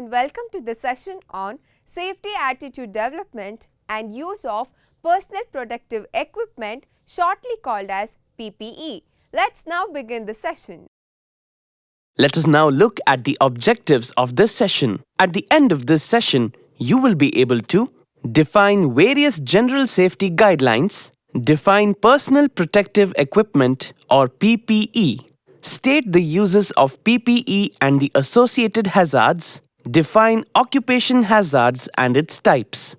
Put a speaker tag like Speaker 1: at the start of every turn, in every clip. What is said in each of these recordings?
Speaker 1: and welcome to the session on Safety Attitude Development and Use of Personal Protective Equipment, shortly called as PPE. Let's now begin the session.
Speaker 2: Let us now look at the objectives of this session. At the end of this session, you will be able to define various general safety guidelines, define personal protective equipment or PPE, state the uses of PPE and the associated hazards, define occupation hazards and its types.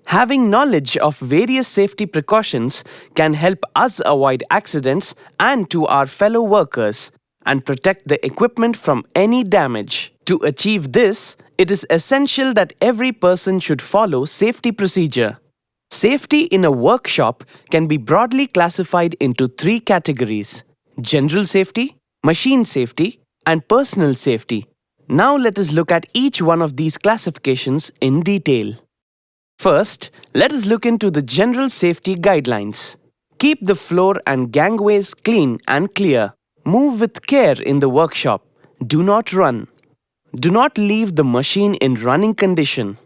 Speaker 2: Having knowledge of various safety precautions can help us avoid accidents and to our fellow workers and protect the equipment from any damage. To achieve this, it is essential that every person should follow safety procedure. Safety in a workshop can be broadly classified into three categories: general safety, machine safety, and personal safety. Now let us look at each one of these classifications in detail. First, let us look into the general safety guidelines. Keep the floor and gangways clean and clear. Move with care in the workshop. Do not run. Do not leave the machine in running condition.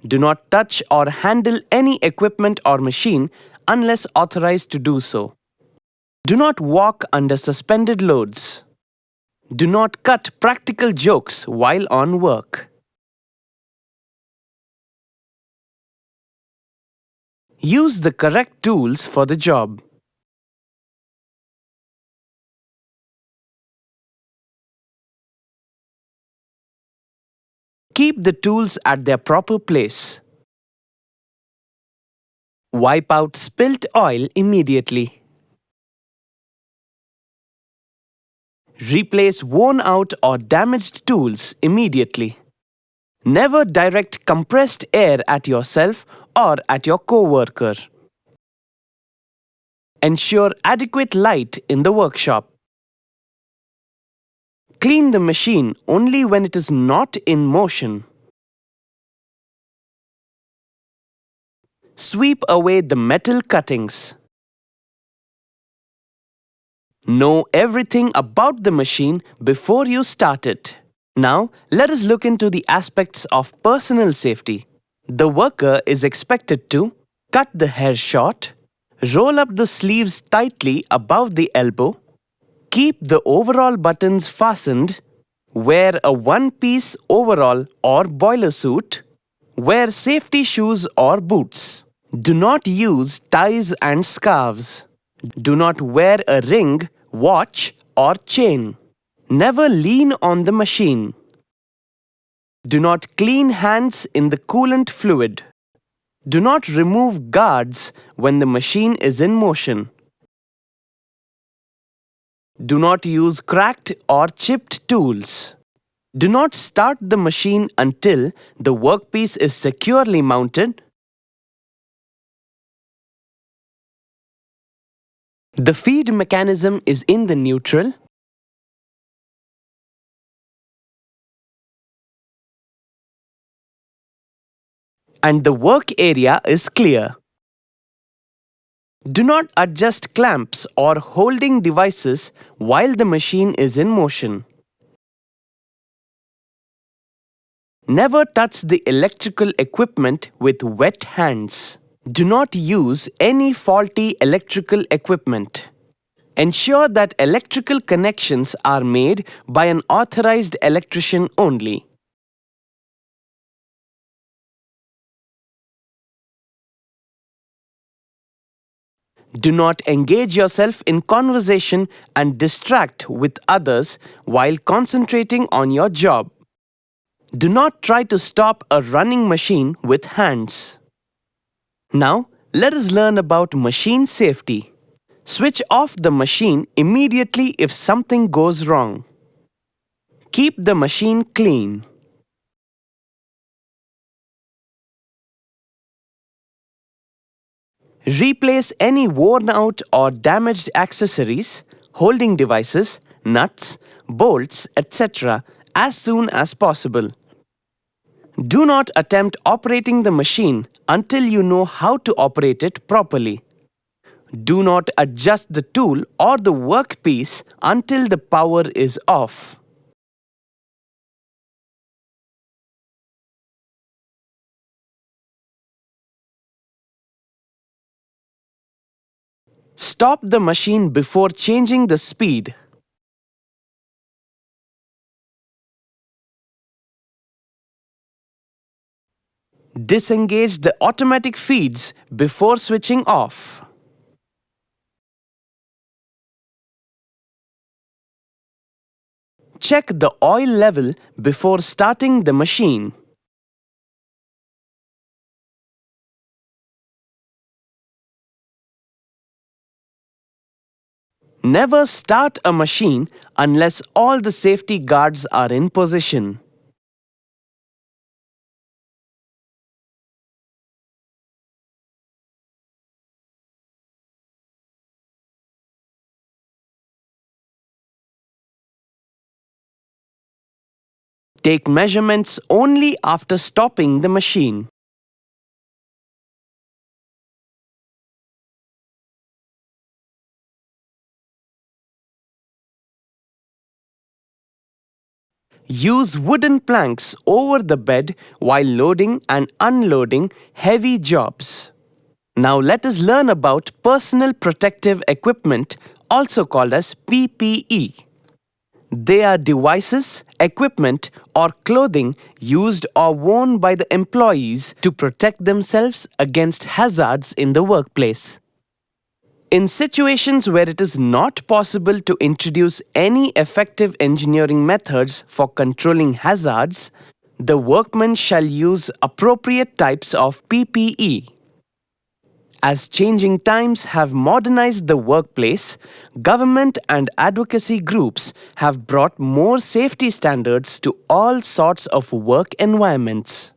Speaker 2: Do not touch or handle any equipment or machine unless authorized to do so. Do not walk under suspended loads. Do not cut practical jokes while on work. Use the correct tools for the job. Keep the tools at their proper place. Wipe out spilt oil immediately. Replace worn out or damaged tools immediately. Never direct compressed air at yourself or at your co-worker. Ensure adequate light in the workshop. Clean the machine only when it is not in motion. Sweep away the metal cuttings. Know everything about the machine before you start it. Now, let us look into the aspects of personal safety. The worker is expected to cut the hair short, roll up the sleeves tightly above the elbow, keep the overall buttons fastened, wear a one-piece overall or boiler suit, wear safety shoes or boots. Do not use ties and scarves. Do not wear a ring, watch or chain. Never lean on the machine. Do not clean hands in the coolant fluid. Do not remove guards when the machine is in motion. Do not use cracked or chipped tools. Do not start the machine until the workpiece is securely mounted. The feed mechanism is in the neutral. And the work area is clear. Do not adjust clamps or holding devices while the machine is in motion. Never touch the electrical equipment with wet hands. Do not use any faulty electrical equipment. Ensure that electrical connections are made by an authorized electrician only. Do not engage yourself in conversation and distract with others while concentrating on your job. Do not try to stop a running machine with hands. Now, let us learn about machine safety. Switch off the machine immediately if something goes wrong. Keep the machine clean. Replace any worn out or damaged accessories, holding devices, nuts, bolts, etc. as soon as possible. Do not attempt operating the machine until you know how to operate it properly. Do not adjust the tool or the workpiece until the power is off. Stop the machine before changing the speed. Disengage the automatic feeds before switching off. Check the oil level before starting the machine. Never start a machine unless all the safety guards are in position. Take measurements only after stopping the machine. Use wooden planks over the bed while loading and unloading heavy jobs. Now let us learn about personal protective equipment, also called as PPE. They are devices, equipment, or clothing used or worn by the employees to protect themselves against hazards in the workplace. In situations where it is not possible to introduce any effective engineering methods for controlling hazards, the workman shall use appropriate types of PPE. As changing times have modernized the workplace, government and advocacy groups have brought more safety standards to all sorts of work environments.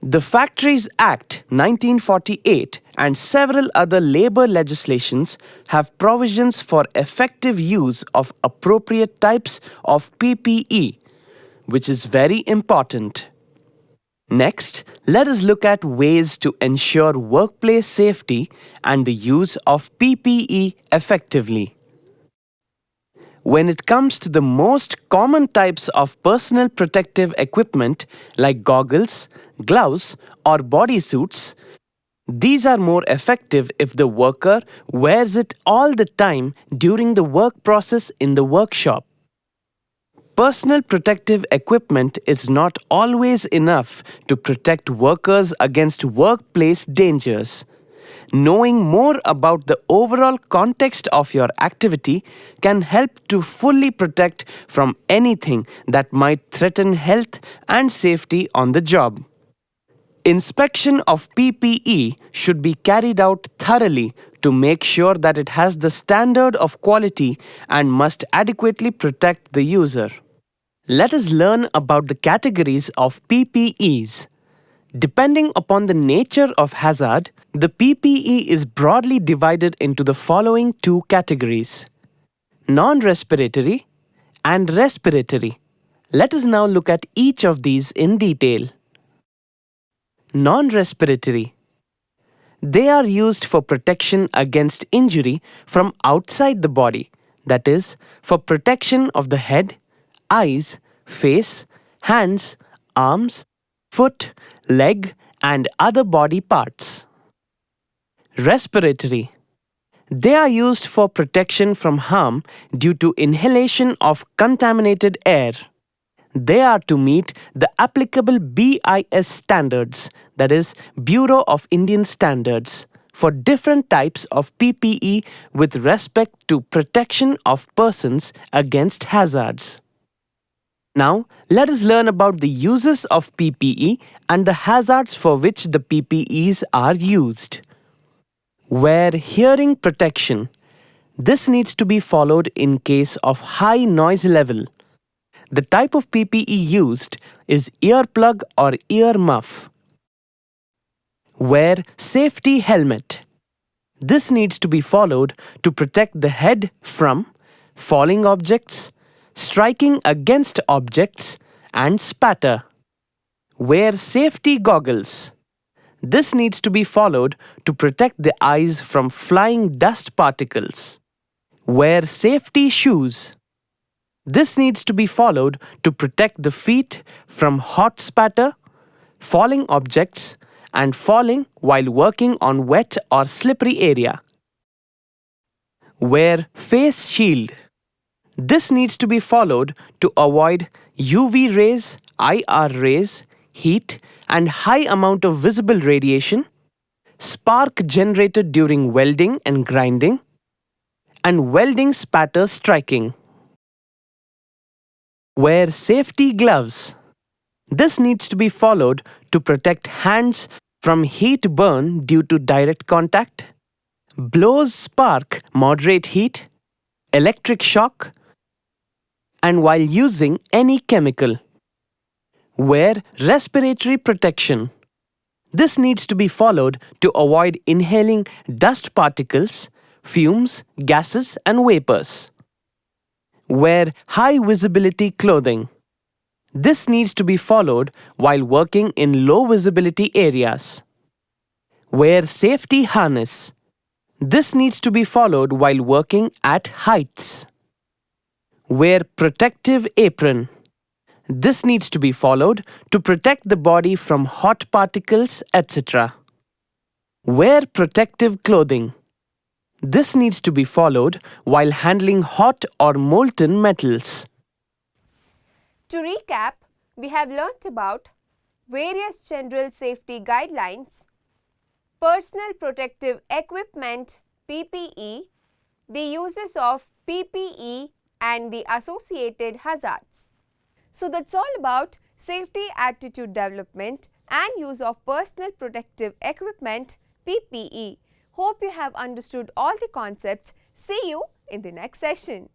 Speaker 2: The Factories Act 1948 and several other labor legislations have provisions for effective use of appropriate types of PPE, which is very important. Next, let us look at ways to ensure workplace safety and the use of PPE effectively. When it comes to the most common types of personal protective equipment like goggles, gloves, or bodysuits, these are more effective if the worker wears it all the time during the work process in the workshop. Personal protective equipment is not always enough to protect workers against workplace dangers. Knowing more about the overall context of your activity can help to fully protect from anything that might threaten health and safety on the job. Inspection of PPE should be carried out thoroughly to make sure that it has the standard of quality and must adequately protect the user. Let us learn about the categories of PPEs. Depending upon the nature of hazard, the PPE is broadly divided into the following two categories: non-respiratory and respiratory. Let us now look at each of these in detail. Non-respiratory. They are used for protection against injury from outside the body, that is, for protection of the head, eyes, face, hands, arms, foot, leg, and other body parts. Respiratory. They are used for protection from harm due to inhalation of contaminated air. They are to meet the applicable BIS standards, that is, Bureau of Indian Standards, for different types of PPE with respect to protection of persons against hazards. Now, let us learn about the uses of PPE and the hazards for which the PPEs are used. Wear hearing protection. This needs to be followed in case of high noise level. The type of PPE used is earplug or ear muff. Wear safety helmet. This needs to be followed to protect the head from falling objects, striking against objects, and spatter. Wear safety goggles. This needs to be followed to protect the eyes from flying dust particles. Wear safety shoes. This needs to be followed to protect the feet from hot spatter, falling objects, and falling while working on wet or slippery area. Wear face shield. This needs to be followed to avoid UV rays, IR rays, heat, and high amount of visible radiation, spark generated during welding and grinding, and welding spatter striking. Wear safety gloves. This needs to be followed to protect hands from heat burn due to direct contact, blows spark moderate heat, electric shock, and while using any chemical. Wear respiratory protection. This needs to be followed to avoid inhaling dust particles, fumes, gases, and vapors. Wear high visibility clothing. This needs to be followed while working in low visibility areas. Wear safety harness. This needs to be followed while working at heights. Wear protective apron. This needs to be followed to protect the body from hot particles, etc. Wear protective clothing. This needs to be followed while handling hot or molten metals.
Speaker 1: To recap, we have learnt about various general safety guidelines, personal protective equipment PPE, the uses of PPE and the associated hazards. So that's all about safety attitude development and use of personal protective equipment PPE. Hope you have understood all the concepts. See you in the next session.